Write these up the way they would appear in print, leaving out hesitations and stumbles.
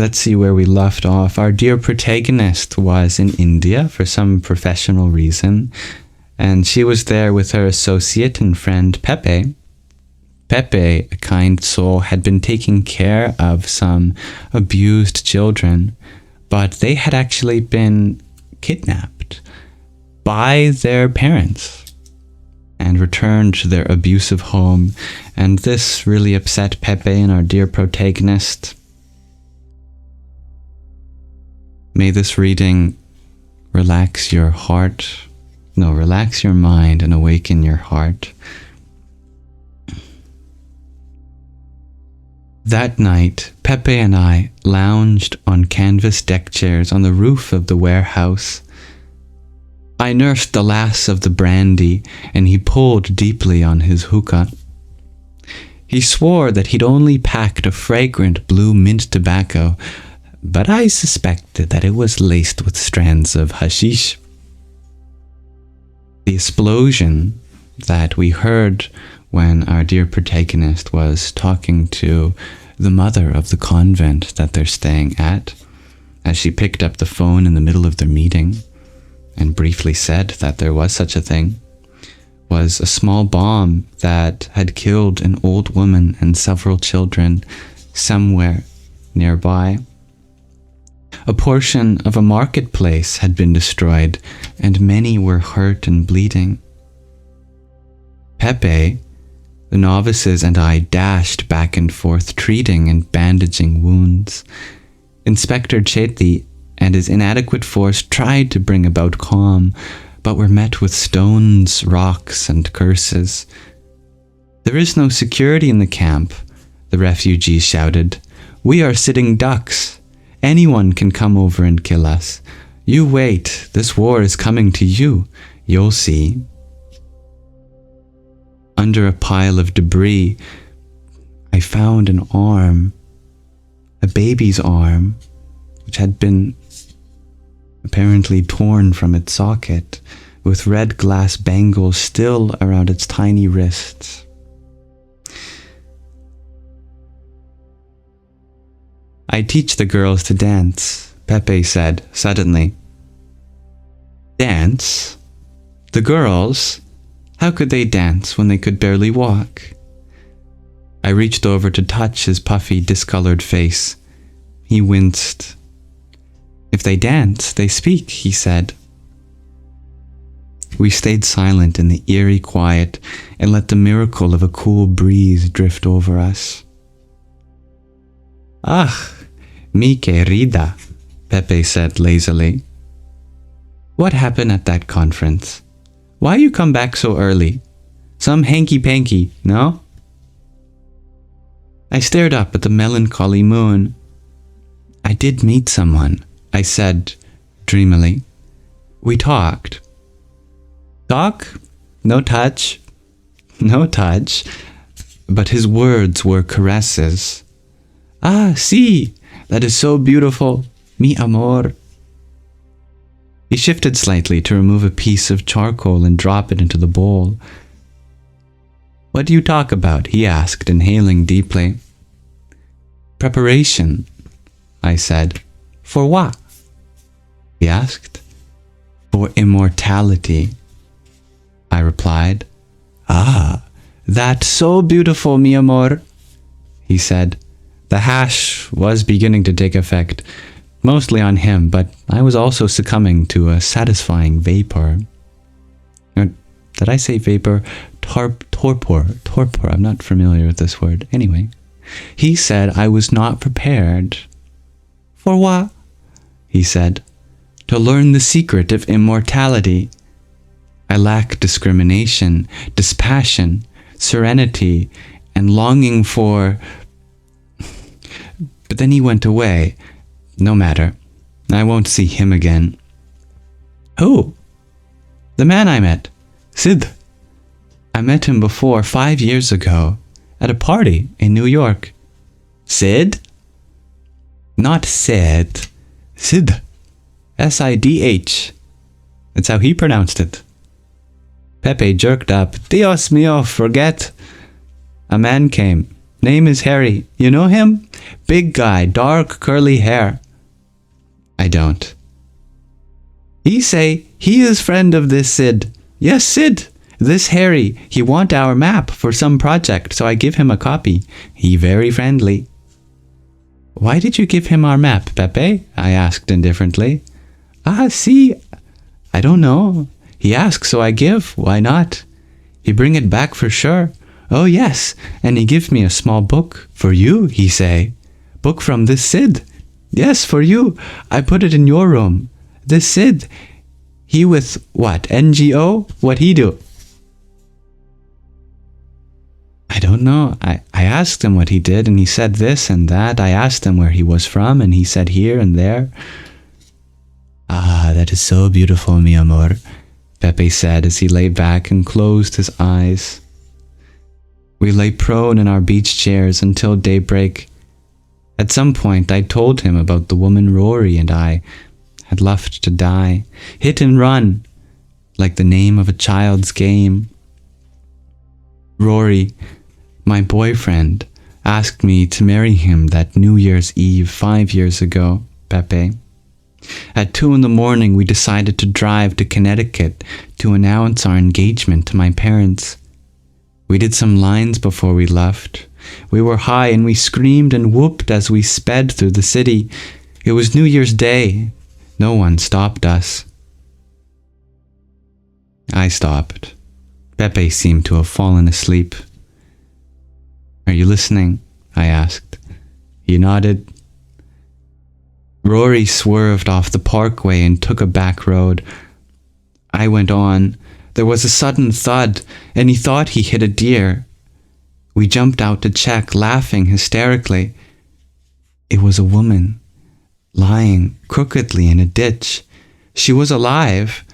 let's see where we left off. Our dear protagonist was in India for some professional reason, and she was there with her associate and friend Pepe. Pepe, a kind soul, had been taking care of some abused children, but they had actually been kidnapped by their parents and returned to their abusive home, and this really upset Pepe and our dear protagonist. May this reading relax your mind and awaken your heart. That night, Pepe and I lounged on canvas deck chairs on the roof of the warehouse. I nursed the lass of the brandy, and he pulled deeply on his hookah. He swore that he'd only packed a fragrant blue mint tobacco, but I suspected that it was laced with strands of hashish. The explosion that we heard when our dear protagonist was talking to the mother of the convent that they're staying at, as she picked up the phone in the middle of their meeting and briefly said that there was such a thing, was a small bomb that had killed an old woman and several children somewhere nearby. A portion of a marketplace had been destroyed, and many were hurt and bleeding. Pepe, the novices, and I dashed back and forth, treating and bandaging wounds. Inspector Chetty and his inadequate force tried to bring about calm, but were met with stones, rocks, and curses. "There is no security in the camp," the refugees shouted. "We are sitting ducks. Anyone can come over and kill us. You wait, this war is coming to you. You'll see." Under a pile of debris, I found an arm, a baby's arm, which had been apparently torn from its socket, with red glass bangles still around its tiny wrists. "I teach the girls to dance," Pepe said suddenly. "Dance? The girls? How could they dance when they could barely walk?" I reached over to touch his puffy, discolored face. He winced. "If they dance, they speak," he said. We stayed silent in the eerie quiet and let the miracle of a cool breeze drift over us. "Ah, mi querida," Pepe said lazily. "What happened at that conference? Why you come back so early? Some hanky-panky, no?" I stared up at the melancholy moon. "I did meet someone," I said dreamily. "We talked." "Talk? No touch?" "No touch." But his words were caresses. "Ah, sí, that is so beautiful, mi amor." He shifted slightly to remove a piece of charcoal and drop it into the bowl. "What do you talk about?" he asked, inhaling deeply. "Preparation," I said. "For what?" he asked. "For immortality," I replied. "Ah, that's so beautiful, mi amor," he said. The hash was beginning to take effect, mostly on him, but I was also succumbing to a satisfying vapor. Did I say vapor? Torpor. I'm not familiar with this word. Anyway, he said I was not prepared. "For what?" he said. "To learn the secret of immortality. I lack discrimination, dispassion, serenity, and longing for..." But then he went away. No matter. I won't see him again. "Who?" "The man I met. Sid. I met him before 5 years ago at a party in New York." "Sid?" "Not Sid. Sid. S-I-D-H. That's how he pronounced it." Pepe jerked up. "Dios mío, forget." "A man came. Name is Harry. You know him? Big guy, dark curly hair. I don't. He say he is friend of this Sid. Yes, Sid. This Harry, he want our map for some project, so I give him a copy. He very friendly. Why did you give him our map, Pepe? I asked indifferently. See, I don't know. He asked, so I give. Why not? He bring it back for sure. Oh, yes, and he give me a small book. For you, he say. Book from this Sid. Yes, for you. I put it in your room. This Sid, he with what, NGO? What he do? I don't know. I asked him what he did, and he said this and that. I asked him where he was from, and he said here and there. That is so beautiful, mi amor, Pepe said as he lay back and closed his eyes. We lay prone in our beach chairs until daybreak. At some point, I told him about the woman Rory and I had left to die, hit and run, like the name of a child's game. Rory, my boyfriend, asked me to marry him that New Year's Eve 5 years ago, Pepe. At 2 a.m, we decided to drive to Connecticut to announce our engagement to my parents. We did some lines before we left. We were high and we screamed and whooped as we sped through the city. It was New Year's Day. No one stopped us. I stopped. Pepe seemed to have fallen asleep. Are you listening? I asked. He nodded. Rory swerved off the parkway and took a back road. I went on. There was a sudden thud, and he thought he hit a deer. We jumped out to check, laughing hysterically. It was a woman, lying crookedly in a ditch. She was alive.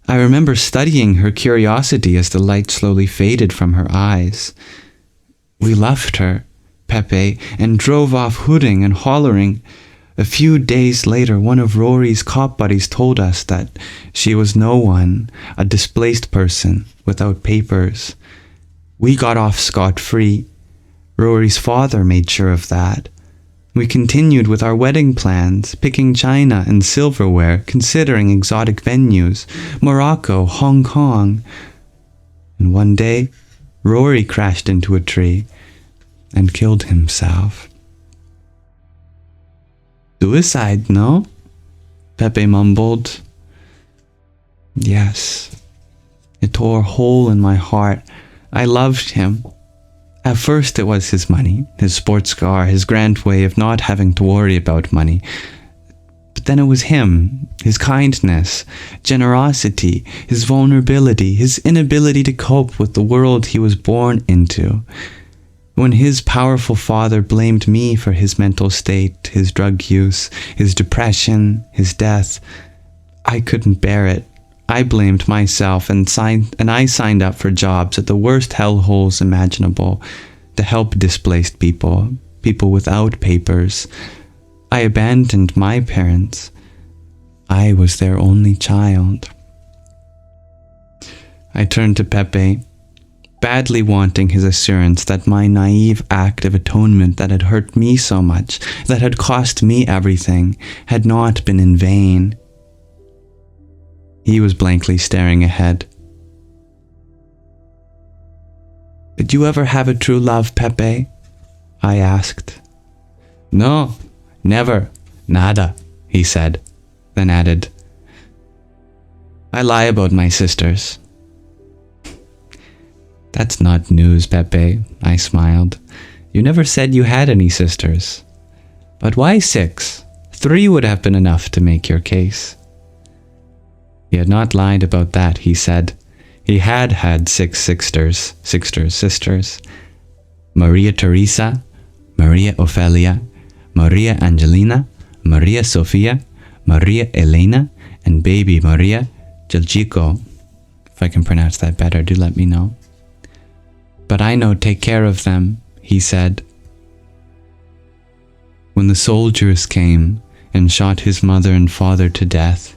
I remember studying her curiosity as the light slowly faded from her eyes. We left her, Pepe, and drove off hooting and hollering. A few days later, one of Rory's cop buddies told us that she was no one, a displaced person without papers. We got off scot-free. Rory's father made sure of that. We continued with our wedding plans, picking china and silverware, considering exotic venues, Morocco, Hong Kong. And one day, Rory crashed into a tree and killed himself. Suicide, no? Pepe mumbled. Yes. It tore a hole in my heart. I loved him. At first it was his money, his sports car, his grand way of not having to worry about money. But then it was him, his kindness, generosity, his vulnerability, his inability to cope with the world he was born into. When his powerful father blamed me for his mental state, his drug use, his depression, his death, I couldn't bear it. I blamed myself and I signed up for jobs at the worst hellholes imaginable to help displaced people, people without papers. I abandoned my parents. I was their only child. I turned to Pepe, badly wanting his assurance that my naive act of atonement that had hurt me so much, that had cost me everything, had not been in vain. He was blankly staring ahead. Did you ever have a true love, Pepe? I asked. No, never, nada, he said, then added, I lie about my sisters. That's not news, Pepe, I smiled. You never said you had any sisters. But why 6? 3 would have been enough to make your case. He had not lied about that, he said. He had had 6 sisters. Maria Teresa, Maria Ophelia, Maria Angelina, Maria Sofia, Maria Elena, and baby Maria Jeljico. If I can pronounce that better, do let me know. But I know take care of them, he said. When the soldiers came and shot his mother and father to death,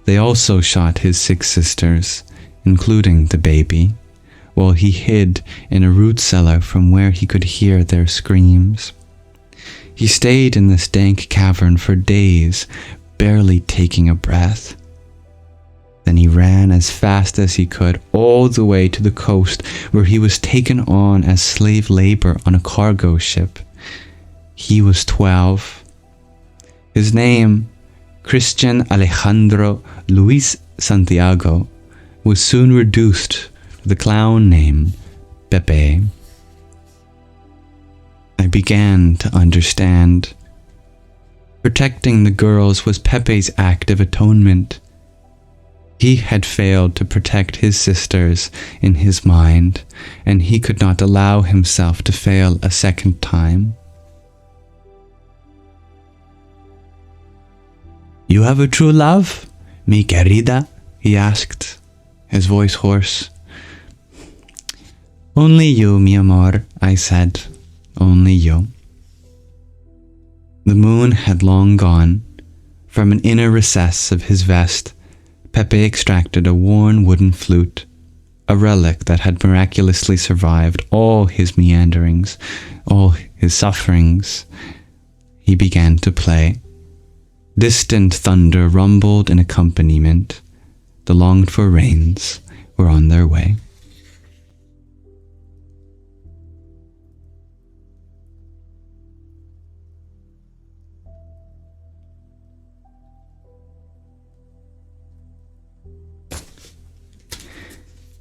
they also shot his 6 sisters, including the baby. while he hid in a root cellar from where he could hear their screams. He stayed in this dank cavern for days, barely taking a breath. Then he ran as fast as he could all the way to the coast, where he was taken on as slave labor on a cargo ship. He was 12. His name, Christian Alejandro Luis Santiago, was soon reduced to the clown name Pepe. I began to understand. Protecting the girls was Pepe's act of atonement. He had failed to protect his sisters in his mind, and he could not allow himself to fail a second time. "You have a true love, mi querida?" he asked, his voice hoarse. "Only you, mi amor," I said. "Only you." The moon had long gone. From an inner recess of his vest, Pepe extracted a worn wooden flute, a relic that had miraculously survived all his meanderings, all his sufferings. He began to play. Distant thunder rumbled in accompaniment. The longed-for rains were on their way.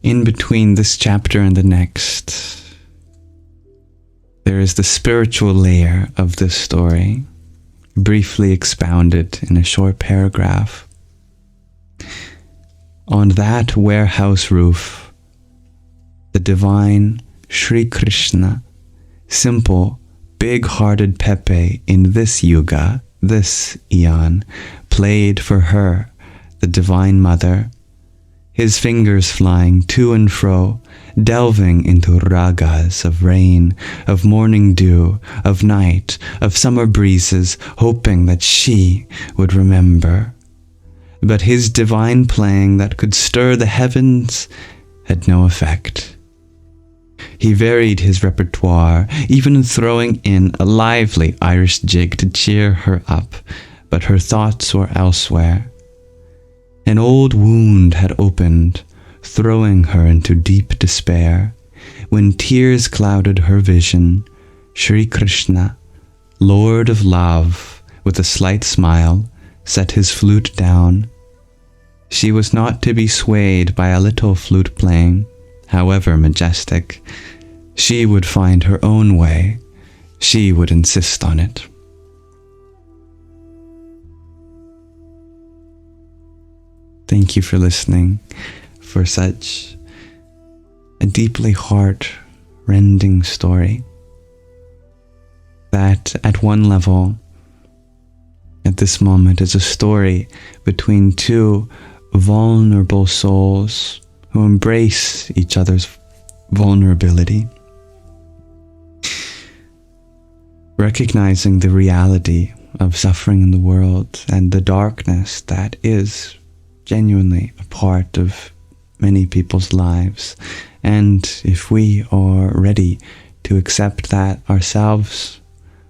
In between this chapter and the next, there is the spiritual layer of this story, briefly expounded in a short paragraph. On that warehouse roof, the divine Sri Krishna, simple, big-hearted Pepe in this yuga, this eon, played for her, the Divine Mother, his fingers flying to and fro, delving into ragas of rain, of morning dew, of night, of summer breezes, hoping that she would remember. But his divine playing that could stir the heavens had no effect. He varied his repertoire, even throwing in a lively Irish jig to cheer her up, but her thoughts were elsewhere. An old wound had opened, throwing her into deep despair. When tears clouded her vision, Sri Krishna, Lord of Love, with a slight smile, set his flute down. She was not to be swayed by a little flute playing, however majestic. She would find her own way. She would insist on it. Thank you for listening, for such a deeply heart-rending story that at one level, at this moment, is a story between two vulnerable souls who embrace each other's vulnerability, recognizing the reality of suffering in the world and the darkness that is genuinely a part of many people's lives. And if we are ready to accept that ourselves,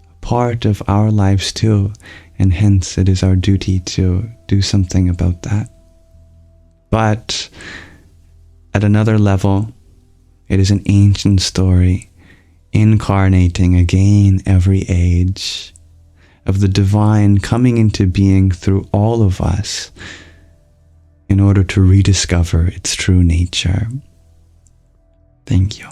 a part of our lives too, and hence it is our duty to do something about that. But at another level, it is an ancient story, incarnating again every age, of the divine coming into being through all of us, in order to rediscover its true nature. Thank you.